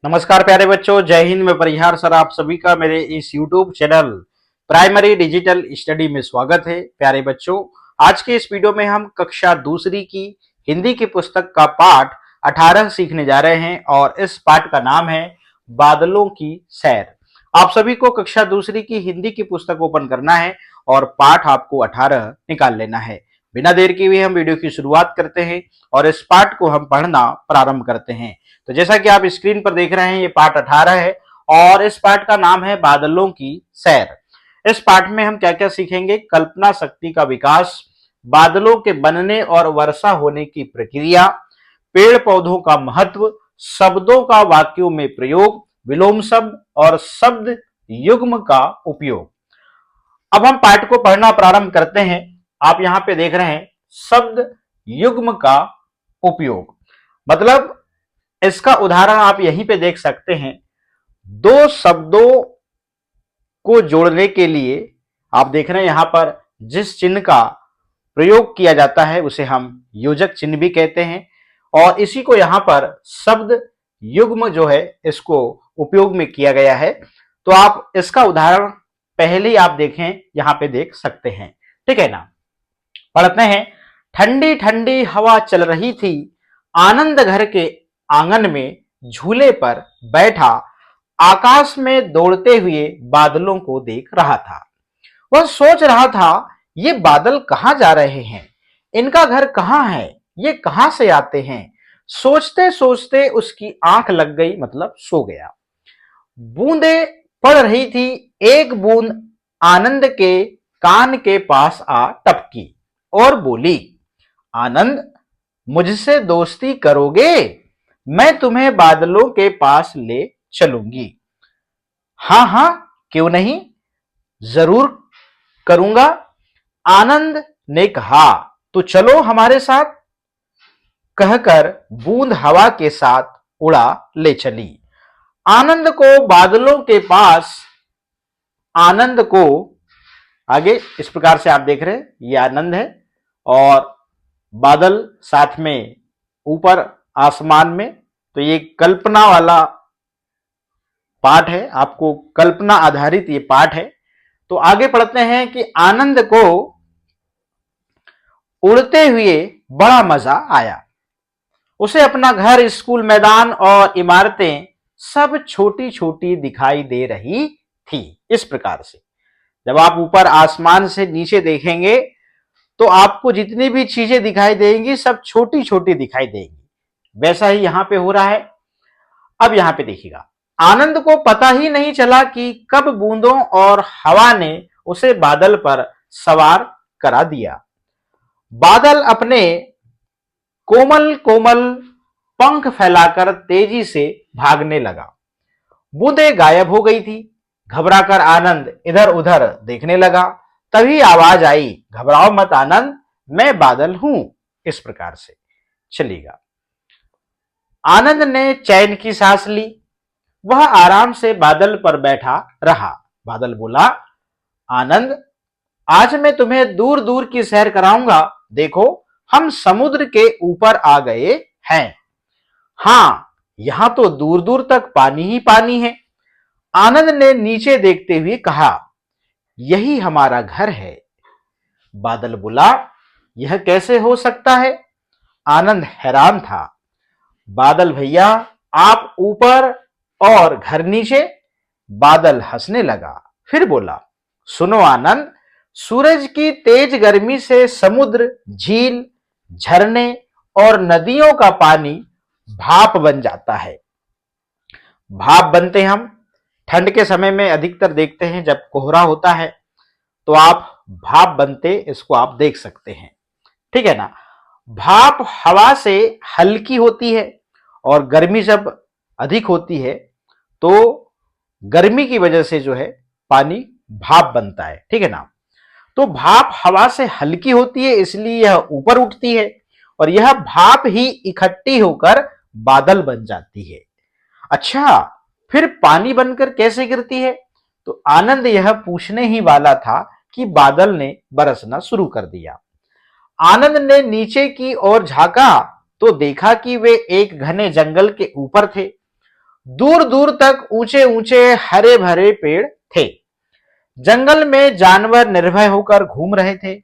नमस्कार प्यारे बच्चों, जय हिंद। मैं परिहार सर आप सभी का मेरे इस YouTube channel primary digital study में स्वागत है। प्यारे बच्चों, आज के इस वीडियो में हम कक्षा दूसरी की हिंदी की पुस्तक का पाठ 18 सीखने जा रहे हैं और इस पाठ का नाम है बादलों की सैर। आप सभी को कक्षा दूसरी की हिंदी की पुस्तक ओपन करना है और पाठ आपको 18 निकाल लेना है। बिना देर किए हुए हम वीडियो की शुरुआत करते हैं और इस पाठ को हम पढ़ना प्रारंभ करते हैं। तो जैसा कि आप स्क्रीन पर देख रहे हैं, ये पाठ 18 है और इस पाठ का नाम है बादलों की सैर। इस पाठ में हम क्या क्या सीखेंगे? कल्पना शक्ति का विकास, बादलों के बनने और वर्षा होने की प्रक्रिया, पेड़ पौधों का महत्व, शब्दों का वाक्यों में प्रयोग, विलोम शब्द और शब्द युग्म का उपयोग। अब हम पाठ को पढ़ना प्रारंभ करते हैं। आप यहां पे देख रहे हैं शब्द युग्म का उपयोग, मतलब इसका उदाहरण आप यहीं पे देख सकते हैं। दो शब्दों को जोड़ने के लिए आप देख रहे हैं यहां पर जिस चिन्ह का प्रयोग किया जाता है उसे हम योजक चिन्ह भी कहते हैं और इसी को यहां पर शब्द युग्म जो है इसको उपयोग में किया गया है। तो आप इसका उदाहरण पहले ही आप देखें, यहां पे देख सकते हैं। ठीक है ना? पढ़ते हैं। ठंडी ठंडी हवा चल रही थी, आनंद घर के आंगन में झूले पर बैठा आकाश में दौड़ते हुए बादलों को देख रहा था। वह सोच रहा था, ये बादल कहां जा रहे हैं, इनका घर कहां है, ये कहां से आते हैं। सोचते सोचते उसकी आंख लग गई, मतलब सो गया। बूंदे पड़ रही थी, एक बूंद आनंद के कान के पास आ टपकी और बोली, आनंद, मुझसे दोस्ती करोगे? मैं तुम्हें बादलों के पास ले चलूंगी। हां हां, क्यों नहीं, जरूर करूंगा, आनंद ने कहा। तो चलो हमारे साथ, कहकर बूंद हवा के साथ उड़ा ले चली। आनंद को बादलों के पास, आनंद को आगे इस प्रकार से आप देख रहे हैं, ये आनंद है और बादल साथ में ऊपर आसमान में। तो ये कल्पना वाला पाठ है, आपको कल्पना आधारित ये पाठ है। तो आगे पढ़ते हैं कि आनंद को उड़ते हुए बड़ा मजा आया। उसे अपना घर, स्कूल, मैदान और इमारतें सब छोटी छोटी दिखाई दे रही थी। इस प्रकार से जब आप ऊपर आसमान से नीचे देखेंगे तो आपको जितनी भी चीजें दिखाई देंगी सब छोटी छोटी दिखाई देंगी। वैसा ही यहां पे हो रहा है। अब यहां पे देखिएगा, आनंद को पता ही नहीं चला कि कब बूंदों और हवा ने उसे बादल पर सवार करा दिया। बादल अपने कोमल कोमल पंख फैलाकर तेजी से भागने लगा। बूंदें गायब हो गई थी। घबराकर आनंद इधर उधर देखने लगा। तभी आवाज आई, घबराओ मत आनंद, मैं बादल हूं। इस प्रकार से चलेगा। आनंद ने चैन की सांस ली। वह आराम से बादल पर बैठा रहा। बादल बोला, आनंद, आज मैं तुम्हें दूर दूर की सैर कराऊंगा। देखो, हम समुद्र के ऊपर आ गए हैं। हां, यहां तो दूर दूर तक पानी ही पानी है। आनंद ने नीचे देखते हुए कहा, यही हमारा घर है। बादल बोला, यह कैसे हो सकता है? आनंद हैरान था। बादल भैया, आप ऊपर और घर नीचे। बादल हंसने लगा, फिर बोला, सुनो आनंद, सूरज की तेज गर्मी से समुद्र, झील, झरने और नदियों का पानी भाप बन जाता है। भाप बनते हम ठंड के समय में अधिकतर देखते हैं, जब कोहरा होता है तो आप भाप बनते इसको आप देख सकते हैं। ठीक है ना? भाप हवा से हल्की होती है और गर्मी जब अधिक होती है तो गर्मी की वजह से जो है पानी भाप बनता है। ठीक है ना? तो भाप हवा से हल्की होती है, इसलिए यह ऊपर उठती है और यह भाप ही इकट्ठी होकर बादल बन जाती है। अच्छा, फिर पानी बनकर कैसे गिरती है? तो आनंद यह पूछने ही वाला था कि बादल ने बरसना शुरू कर दिया। आनंद ने नीचे की ओर झांका तो देखा कि वे एक घने जंगल के ऊपर थे। दूर दूर तक ऊंचे ऊंचे हरे भरे पेड़ थे। जंगल में जानवर निर्भय होकर घूम रहे थे,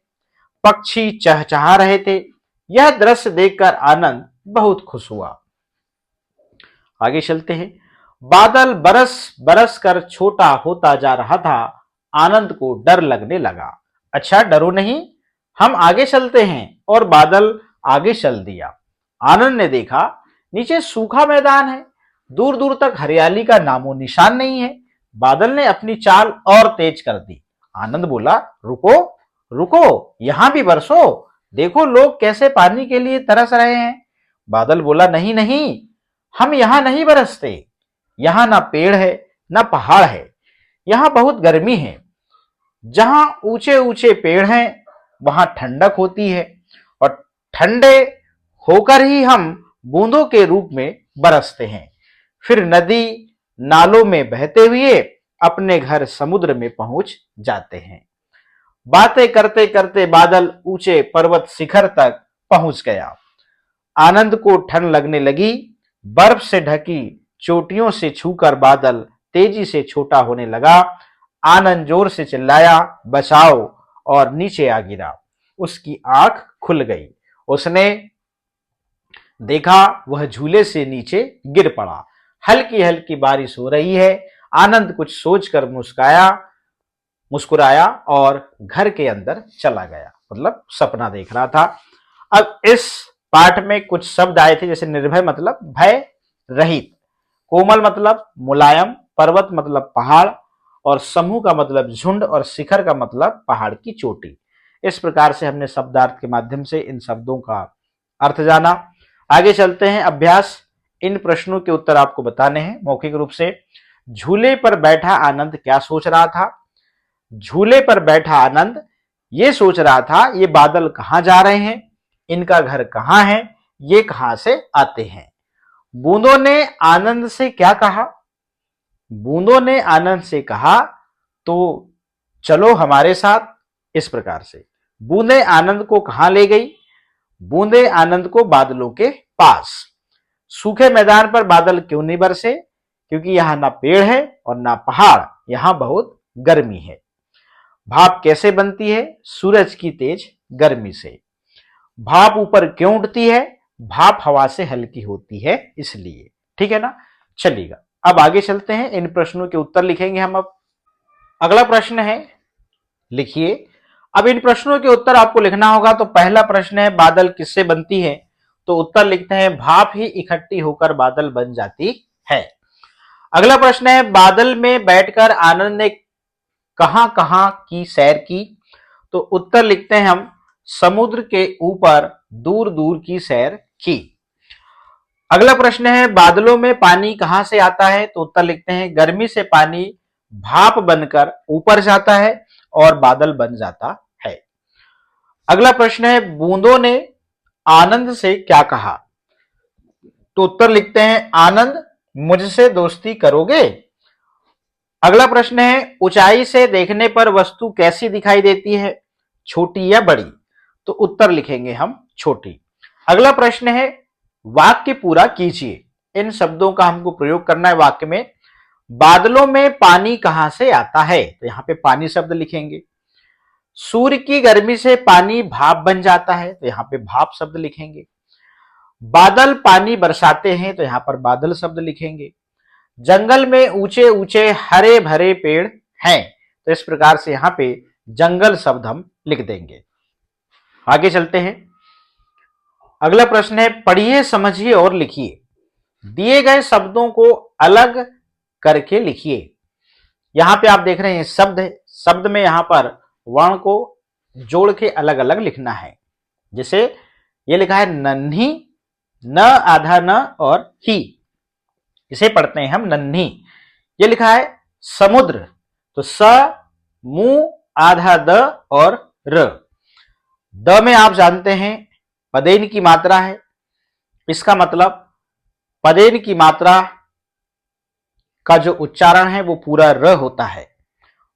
पक्षी चहचहा रहे थे। यह दृश्य देखकर आनंद बहुत खुश हुआ। आगे चलते हैं। बादल बरस बरस कर छोटा होता जा रहा था। आनंद को डर लगने लगा। अच्छा, डरो नहीं, हम आगे चलते हैं। और बादल आगे चल दिया। आनंद ने देखा नीचे सूखा मैदान है, दूर दूर तक हरियाली का नामो निशान नहीं है। बादल ने अपनी चाल और तेज कर दी। आनंद बोला, रुको रुको, यहां भी बरसो, देखो लोग कैसे पानी के लिए तरस रहे हैं। बादल बोला, नहीं नहीं, हम यहां नहीं बरसते। यहां ना पेड़ है ना पहाड़ है, यहां बहुत गर्मी है। जहां ऊंचे ऊंचे पेड़ हैं वहां ठंडक होती है, और ठंडे होकर ही हम बूंदों के रूप में बरसते हैं, फिर नदी नालों में बहते हुए अपने घर समुद्र में पहुंच जाते हैं। बातें करते करते बादल ऊंचे पर्वत शिखर तक पहुंच गया। आनंद को ठंड लगने लगी। बर्फ से ढकी चोटियों से छूकर बादल तेजी से छोटा होने लगा। आनंद जोर से चिल्लाया, बचाओ, और नीचे आ गिरा। उसकी आंख खुल गई। उसने देखा वह झूले से नीचे गिर पड़ा। हल्की हल्की बारिश हो रही है। आनंद कुछ सोचकर मुस्कुराया और घर के अंदर चला गया। मतलब सपना देख रहा था। अब इस पाठ में कुछ शब्द आए थे, जैसे निर्भय मतलब भय रहित, कोमल मतलब मुलायम, पर्वत मतलब पहाड़, और समूह का मतलब झुंड, और शिखर का मतलब पहाड़ की चोटी। इस प्रकार से हमने शब्दार्थ के माध्यम से इन शब्दों का अर्थ जाना। आगे चलते हैं। अभ्यास। इन प्रश्नों के उत्तर आपको बताने हैं मौखिक रूप से। झूले पर बैठा आनंद क्या सोच रहा था? झूले पर बैठा आनंद ये सोच रहा था, ये बादल कहां जा रहे हैं, इनका घर कहां है, ये कहां से आते हैं। बूंदों ने आनंद से क्या कहा? बूंदों ने आनंद से कहा, तो चलो हमारे साथ। इस प्रकार से बूंदे आनंद को कहां ले गई? बूंदे आनंद को बादलों के पास। सूखे मैदान पर बादल क्यों नहीं बरसे? क्योंकि यहां ना पेड़ है और ना पहाड़, यहां बहुत गर्मी है। भाप कैसे बनती है? सूरज की तेज गर्मी से। भाप ऊपर क्यों उठती है? भाप हवा से हल्की होती है इसलिए। ठीक है ना? चलिएगा, अब आगे चलते हैं। इन प्रश्नों के उत्तर लिखेंगे हम। अब अगला प्रश्न है, लिखिए। अब इन प्रश्नों के उत्तर आपको लिखना होगा। तो पहला प्रश्न है, बादल किससे बनती है? तो उत्तर लिखते हैं, भाप ही इकट्ठी होकर बादल बन जाती है। अगला प्रश्न है, बादल में बैठकर आनंद ने कहां कहां की सैर की? तो उत्तर लिखते हैं हम, समुद्र के ऊपर दूर दूर की सैर की। अगला प्रश्न है, बादलों में पानी कहां से आता है? तो उत्तर लिखते हैं, गर्मी से पानी भाप बनकर ऊपर जाता है और बादल बन जाता है। अगला प्रश्न है, बूंदों ने आनंद से क्या कहा? तो उत्तर लिखते हैं, आनंद मुझसे दोस्ती करोगे? अगला प्रश्न है, ऊंचाई से देखने पर वस्तु कैसी दिखाई देती है, छोटी या बड़ी? तो उत्तर लिखेंगे हम छोटी। अगला प्रश्न है, वाक्य पूरा कीजिए। इन शब्दों का हमको प्रयोग करना है वाक्य में। बादलों में पानी कहां से आता है? तो यहां पे पानी शब्द लिखेंगे। सूर्य की गर्मी से पानी भाप बन जाता है, तो यहां पे भाप शब्द लिखेंगे। बादल पानी बरसाते हैं, तो यहां पर बादल शब्द लिखेंगे। जंगल में ऊंचे ऊंचे हरे भरे पेड़ हैं, तो इस प्रकार से यहां पे जंगल शब्द हम लिख देंगे। आगे चलते हैं। अगला प्रश्न है, पढ़िए, समझिए और लिखिए। दिए गए शब्दों को अलग करके लिखिए। यहां पे आप देख रहे हैं शब्द है, शब्द में यहां पर वर्ण को जोड़ के अलग अलग लिखना है। जैसे ये लिखा है नन्ही, न आधा न और ही, इसे पढ़ते हैं हम नन्ही। ये लिखा है समुद्र, तो स मुंह आधा द और र। द में आप जानते हैं पदेन की मात्रा है, इसका मतलब पदेन की मात्रा का जो उच्चारण है वो पूरा र होता है,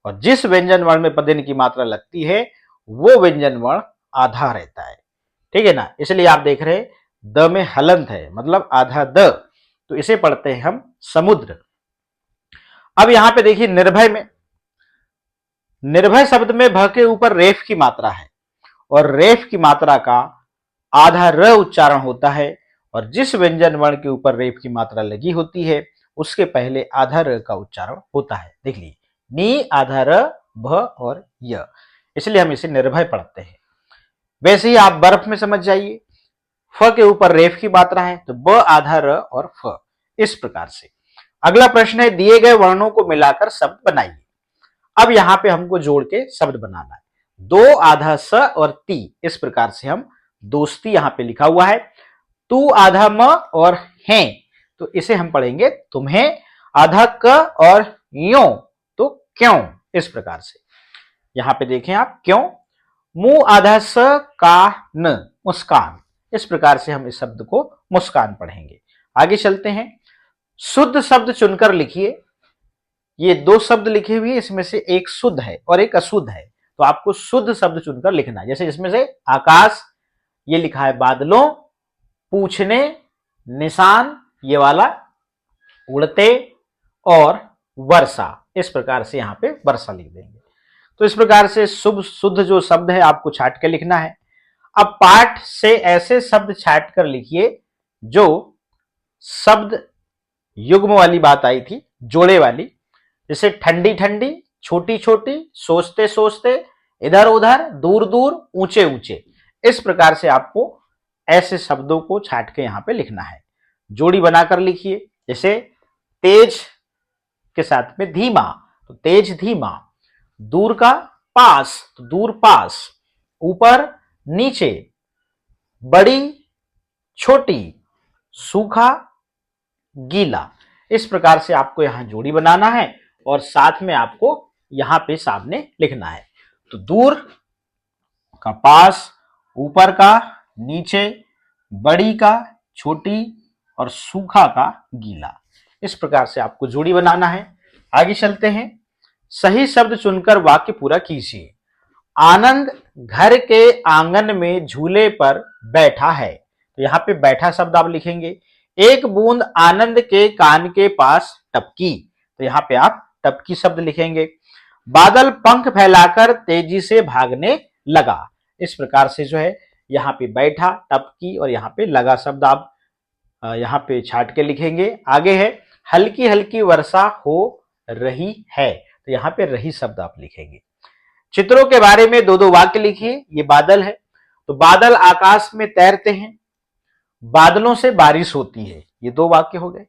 और जिस व्यंजन वर्ण में पदेन की मात्रा लगती है वो व्यंजन वर्ण आधा रहता है। ठीक है ना? इसलिए आप देख रहे हैं द में हलंत है, मतलब आधा द। तो इसे पढ़ते हैं हम समुद्र। अब यहां पे देखिए निर्भय में, निर्भय शब्द में भ के ऊपर रेफ की मात्रा है और रेफ की मात्रा का आधा र उच्चारण होता है, और जिस व्यंजन वर्ण के ऊपर रेफ की मात्रा लगी होती है उसके पहले आधा र का उच्चारण होता है। देख लीजिए, नी आधा र, भ और य, इसलिए हम इसे निर्भय पढ़ते हैं। वैसे ही आप बर्फ में समझ जाइए, फ के ऊपर रेफ की मात्रा है तो ब आधा र और फ, इस प्रकार से। अगला प्रश्न है, दिए गए वर्णों को मिलाकर शब्द बनाइए। अब यहां पे हमको जोड़ के शब्द बनाना है। दो आधा स और ती, इस प्रकार से हम दोस्ती यहां पे लिखा हुआ है। तू आधा म और हैं, तो इसे हम पढ़ेंगे तुम्हें। आधा क और यों, तो क्यों, इस प्रकार से। यहां पे देखें आप, क्यों। मुंह आधा स का न, मुस्कान, इस प्रकार से हम इस शब्द को मुस्कान पढ़ेंगे। आगे चलते हैं, शुद्ध शब्द चुनकर लिखिए। ये दो शब्द लिखे हुए, इसमें से एक शुद्ध है और एक अशुद्ध है, तो आपको शुद्ध शब्द चुनकर लिखना है। जैसे इसमें से आकाश, ये लिखा है बादलों, पूछने, निशान, ये वाला उड़ते, और वर्षा, इस प्रकार से यहां पे वर्षा लिख देंगे। तो इस प्रकार से शुभ शुद्ध जो शब्द है आपको छाट कर लिखना है। अब पाठ से ऐसे शब्द छाट कर लिखिए जो शब्द युग्म वाली बात आई थी, जोड़े वाली, जैसे ठंडी ठंडी, छोटी छोटी, सोचते सोचते, इधर उधर, दूर दूर, ऊंचे ऊंचे, इस प्रकार से आपको ऐसे शब्दों को छाट के यहां पे लिखना है। जोड़ी बनाकर लिखिए, जैसे तेज के साथ में धीमा, तो तेज धीमा, दूर का पास, तो दूर पास, ऊपर नीचे, बड़ी छोटी, सूखा गीला, इस प्रकार से आपको यहां जोड़ी बनाना है और साथ में आपको यहां पे सामने लिखना है। तो दूर का पास, ऊपर का नीचे, बड़ी का छोटी, और सूखा का गीला, इस प्रकार से आपको जोड़ी बनाना है। आगे चलते हैं, सही शब्द चुनकर वाक्य पूरा कीजिए। आनंद घर के आंगन में झूले पर बैठा है, तो यहां पे बैठा शब्द आप लिखेंगे। एक बूंद आनंद के कान के पास टपकी, तो यहां पे आप टपकी शब्द लिखेंगे। बादल पंख फैलाकर तेजी से भागने लगा, इस प्रकार से जो है यहाँ पे बैठा, टपकी और यहाँ पे लगा शब्द आप यहाँ पे छाट के लिखेंगे। आगे है, हल्की हल्की वर्षा हो रही है, तो यहाँ पे रही शब्द आप लिखेंगे। चित्रों के बारे में दो दो वाक्य लिखिए। ये बादल है, तो बादल आकाश में तैरते हैं, बादलों से बारिश होती है, ये दो वाक्य हो गए।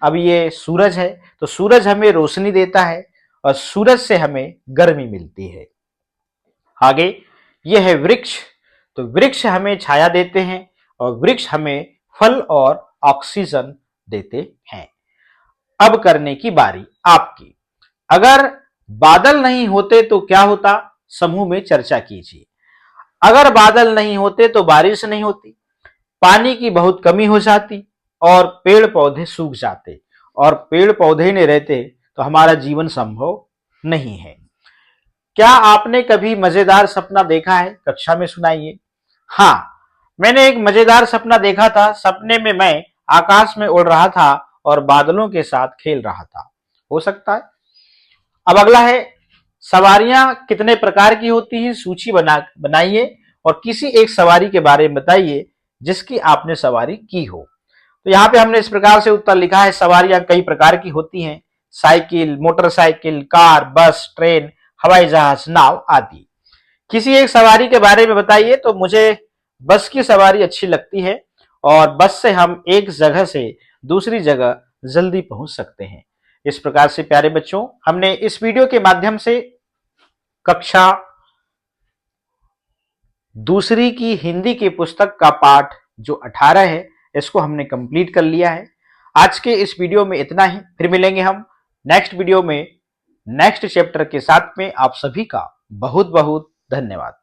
अब ये सूरज है, तो सूरज हमें रोशनी देता है और सूरज से हमें गर्मी मिलती है। आगे ये है वृक्ष, तो वृक्ष हमें छाया देते हैं और वृक्ष हमें फल और ऑक्सीजन देते हैं। अब करने की बारी आपकी। अगर बादल नहीं होते तो क्या होता, समूह में चर्चा कीजिए। अगर बादल नहीं होते तो बारिश नहीं होती, पानी की बहुत कमी हो जाती और पेड़ पौधे सूख जाते, और पेड़ पौधे नहीं रहते तो हमारा जीवन संभव नहीं है। क्या आपने कभी मजेदार सपना देखा है, कक्षा में सुनाइए। हाँ, मैंने एक मजेदार सपना देखा था। सपने में मैं आकाश में उड़ रहा था और बादलों के साथ खेल रहा था। हो सकता है। अब अगला है, सवारियां कितने प्रकार की होती हैं, सूची बनाइए और किसी एक सवारी के बारे में बताइए जिसकी आपने सवारी की हो। तो यहाँ पे हमने इस प्रकार से उत्तर लिखा है, सवारियां कई प्रकार की होती हैं, साइकिल, मोटरसाइकिल, कार, बस, ट्रेन, हवाई जहाज, नाव आदि। किसी एक सवारी के बारे में बताइए, तो मुझे बस की सवारी अच्छी लगती है और बस से हम एक जगह से दूसरी जगह जल्दी पहुंच सकते हैं। इस प्रकार से प्यारे बच्चों, हमने इस वीडियो के माध्यम से कक्षा दूसरी की हिंदी की पुस्तक का पाठ जो 18 है, इसको हमने कंप्लीट कर लिया है। आज के इस वीडियो में इतना ही, फिर मिलेंगे हम नेक्स्ट वीडियो में नेक्स्ट चैप्टर के साथ में। आप सभी का बहुत बहुत धन्यवाद।